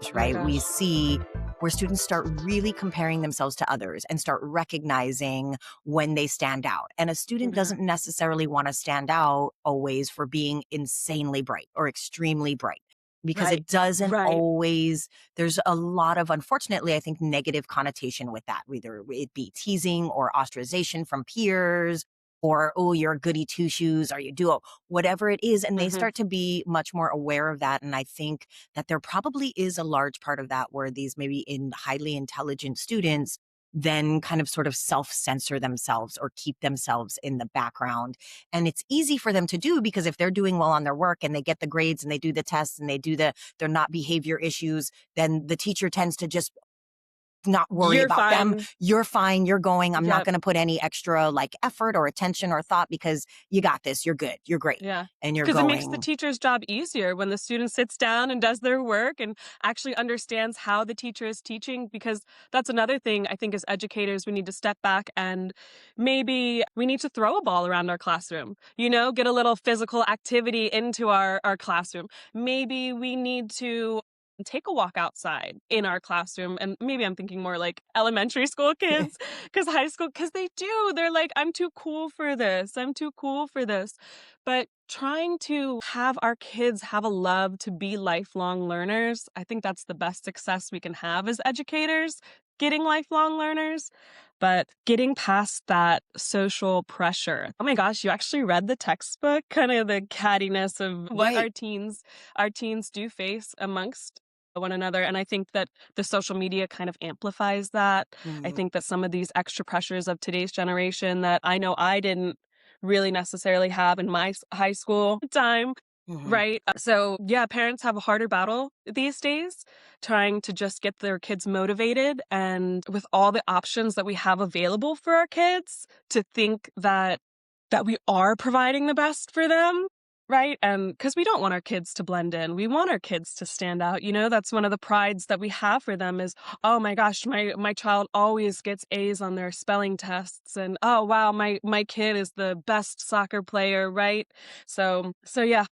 Oh my right? We gosh. see where students start really comparing themselves to others and start recognizing when they stand out. And a student Yeah. doesn't necessarily want to stand out always for being insanely bright or extremely bright. Because Right. it doesn't Right. always, there's a lot of, unfortunately, I think, negative connotation with that, whether it be teasing or ostracization from peers, or, oh, you're a goody two shoes, or you do whatever it is. And they Hmm. start to be much more aware of that. And I think that there probably is a large part of that where these maybe in highly intelligent students then kind of sort of self-censor themselves or keep themselves in the background. And it's easy for them to do because if they're doing well on their work and they get the grades and they do the tests and they're not behavior issues, then the teacher tends to just not worry You're about them. fine. You're fine. You're going. I'm not Yep. going to put any extra like effort or attention or thought because you got this. You're good. You're great. Yeah. And you're Because it makes the going. teacher's job easier when the student sits down and does their work and actually understands how the teacher is teaching. Because that's another thing I think as educators, we need to step back and maybe we need to throw a ball around our classroom, get a little physical activity into our classroom. Maybe we need to take a walk outside in our classroom. And maybe I'm thinking more like elementary school kids, because high school, because they're like, I'm too cool for this. I'm too cool for this. But trying to have our kids have a love to be lifelong learners, I think that's the best success we can have as educators, getting lifelong learners. But getting past that social pressure. Oh my gosh, you actually read the textbook, kind of the cattiness of what Right. our teens do face amongst one another. And I think that the social media kind of amplifies that. I Mhm. think that some of these extra pressures of today's generation that I know I didn't really necessarily have in my high school time, Mhm. right? So, yeah, parents have a harder battle these days trying to just get their kids motivated. And with all the options that we have available for our kids, to think that we are providing the best for them. Right. And because we don't want our kids to blend in, we want our kids to stand out. That's one of the prides that we have for them is, oh my gosh, my child always gets A's on their spelling tests. And oh wow, my kid is the best soccer player. Right. So yeah,